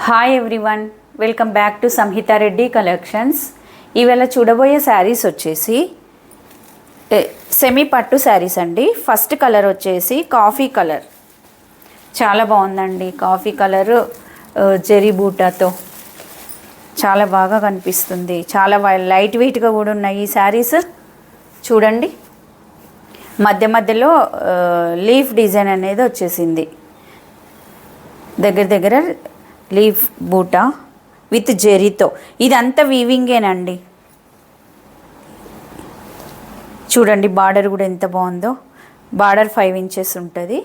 Hi everyone, welcome back to Samhita Reddy collections. ఇవాళ చూడబోయే saris వచ్చేసి సెమీ పట్టు శారీస్ అండి. ఫస్ట్ కలర్ వచ్చేసి కాఫీ కలర్, చాలా బాగుందండి. కాఫీ కలరు జెరీ బూటాతో చాలా బాగా కనిపిస్తుంది. చాలా లైట్ వెయిట్గా కూడా ఉన్నాయి ఈ శారీస్. చూడండి, మధ్య మధ్యలో లీఫ్ డిజైన్ అనేది వచ్చేసింది. దగ్గర దగ్గర లీఫ్ బూటా విత్ జెరీతో, ఇదంతా వీవింగేనండి. చూడండి బార్డర్ కూడా ఎంత బాగుందో. బార్డర్ 5 ఇంచెస్ ఉంటుంది.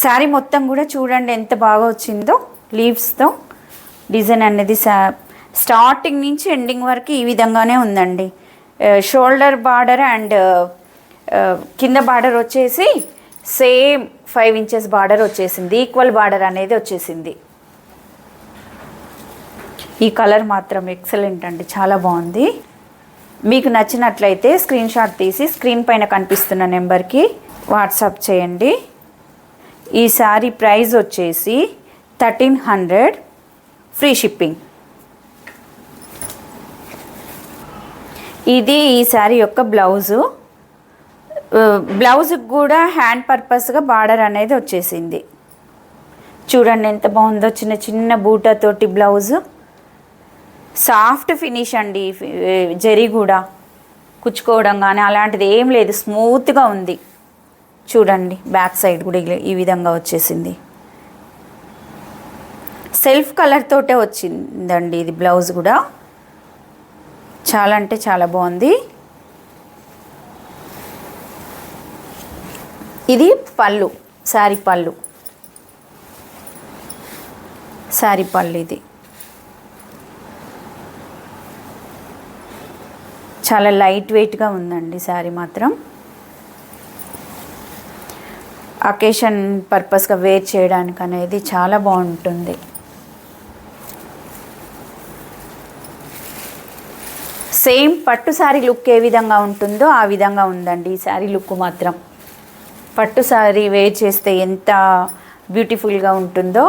శారీ మొత్తం కూడా చూడండి ఎంత బాగా వచ్చిందో. లీవ్స్తో డిజైన్ అనేది స్టార్టింగ్ నుంచి ఎండింగ్ వరకు ఈ విధంగానే ఉందండి. షోల్డర్ బార్డర్ అండ్ కింద బార్డర్ వచ్చేసి సేమ్ 5 ఇంచెస్ బార్డర్ వచ్చేసింది. ఈక్వల్ బార్డర్ అనేది వచ్చేసింది. ఈ కలర్ మాత్రం ఎక్సలెంట్ అండి, చాలా బాగుంది. మీకు నచ్చినట్లయితే స్క్రీన్ షాట్ తీసి స్క్రీన్ పైన కనిపిస్తున్న నెంబర్కి వాట్సాప్ చేయండి. ఈ శారీ ప్రైస్ వచ్చేసి 1300, ఫ్రీ షిప్పింగ్. ఇది ఈ శారీ యొక్క బ్లౌజు. బ్లౌజ్కి కూడా హ్యాండ్ పర్పస్గా బార్డర్ అనేది వచ్చేసింది. చూడండి ఎంత బాగుందో. చిన్న చిన్న బూటాతోటి బ్లౌజు. సాఫ్ట్ ఫినిష్ అండి. జరీ కూడా కుచ్చుకోవడం కానీ అలాంటిది ఏం లేదు, స్మూత్గా ఉంది. చూడండి బ్యాక్ సైడ్ కూడా ఈ విధంగా వచ్చేసింది. సెల్ఫ్ కలర్ తోటే వచ్చిందండి ఇది బ్లౌజ్ కూడా. చాలా అంటే చాలా బాగుంది. ఇది పళ్ళు, శారీ పళ్ళు. శారీ పళ్ళు ఇది చాలా లైట్ వెయిట్గా ఉందండి శారీ మాత్రం. అకేషన్ పర్పస్గా వేర్ చేయడానికి అనేది చాలా బాగుంటుంది. సేమ్ పట్టు శారీ లుక్ ఏ విధంగా ఉంటుందో ఆ విధంగా ఉందండి ఈ శారీ లుక్ మాత్రం. పట్టు శారీ వేర్ చేస్తే ఎంత బ్యూటిఫుల్గా ఉంటుందో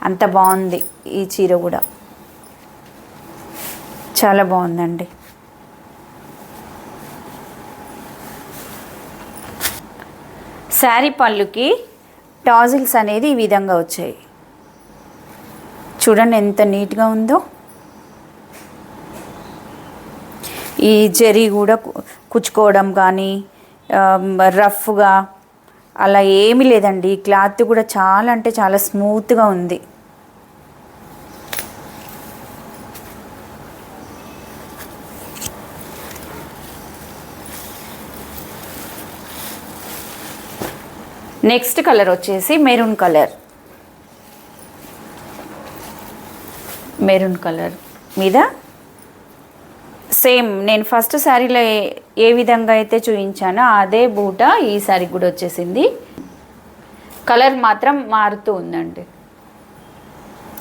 అంత బాగుంది ఈ చీర కూడా. చాలా బాగుందండి. శారీ పళ్ళుకి టాజిల్స్ అనేది ఈ విధంగా వచ్చాయి. చూడండి ఎంత నీట్గా ఉందో. ఈ జరీ కూడా కుచ్చుకోవడం కానీ రఫ్గా అలా ఏమీ లేదండి. ఈ క్లాత్ కూడా చాలా అంటే చాలా స్మూత్గా ఉంది. నెక్స్ట్ కలర్ వచ్చేసి మెరూన్ కలర్. మెరూన్ కలర్ మీద సేమ్ నేను ఫస్ట్ శారీలో ఏ విధంగా అయితే చూపించానో అదే బూట ఈ శారీ కూడా వచ్చేసింది. కలర్ మాత్రం మారుతూ ఉందండి.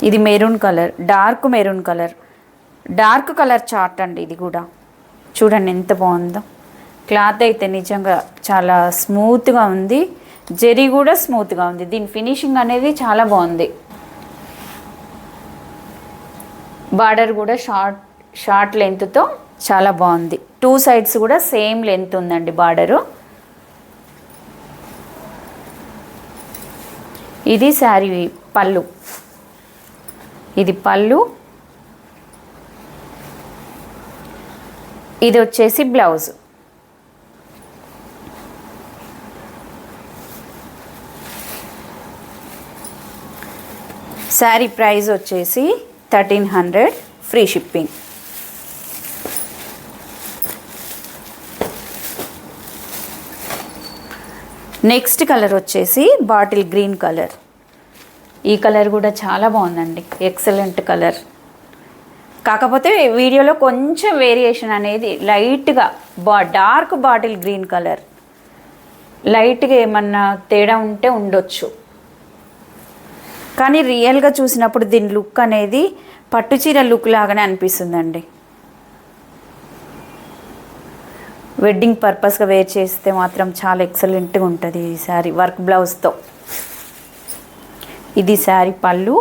ఇది maroon colour, dark maroon colour. Dark colour chart అండి ఇది కూడా. చూడండి ఎంత బాగుందో. క్లాత్ అయితే నిజంగా చాలా స్మూత్గా ఉంది. జరీ కూడా స్మూత్గా ఉంది. దీని ఫినిషింగ్ అనేది చాలా బాగుంది. బార్డర్ కూడా షార్ట్ లెంత్తో చాలా బాగుంది. 2 సైడ్స్ కూడా సేమ్ లెంత్ ఉందండి బార్డరు. ఇది శారీ పళ్ళు. ఇది పళ్ళు. ఇది వచ్చేసి బ్లౌజ్. శారీ ప్రైస్ వచ్చేసి 1300, ఫ్రీ షిప్పింగ్. నెక్స్ట్ కలర్ వచ్చేసి బాటిల్ గ్రీన్ కలర్. ఈ కలర్ కూడా చాలా బాగుందండి, ఎక్సలెంట్ కలర్. కాకపోతే వీడియోలో కొంచెం వేరియేషన్ అనేది లైట్గా డార్క్ బాటిల్ గ్రీన్ కలర్. లైట్గా ఏమన్నా తేడా ఉంటే ఉండొచ్చు, కానీ రియల్గా చూసినప్పుడు దీని లుక్ అనేది పట్టుచీర లుక్ లాగానే అనిపిస్తుందండి. వెడ్డింగ్ పర్పస్గా వేర్ చేస్తే మాత్రం చాలా ఎక్సలెంట్గా ఉంటుంది ఈ శారీ వర్క్ బ్లౌజ్తో. ఇది శారీ పళ్ళు.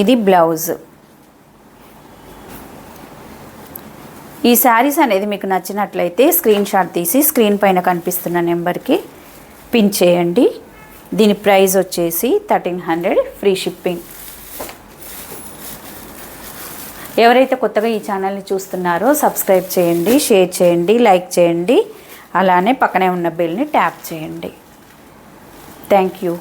ఇది బ్లౌజ్. ఈ శారీస్ అనేది మీకు నచ్చినట్లయితే స్క్రీన్ షాట్ తీసి స్క్రీన్ పైన కనిపిస్తున్న నెంబర్కి పిన్ చేయండి. దీని ప్రైస్ వచ్చేసి 1300 ఫ్రీ షిప్పింగ్. ఎవరైతే కొత్తగా ఈ ఛానల్ని చూస్తున్నారో సబ్స్క్రైబ్ చేయండి, షేర్ చేయండి, లైక్ చేయండి, అలానే పక్కనే ఉన్న బెల్ని ట్యాప్ చేయండి. Thank you.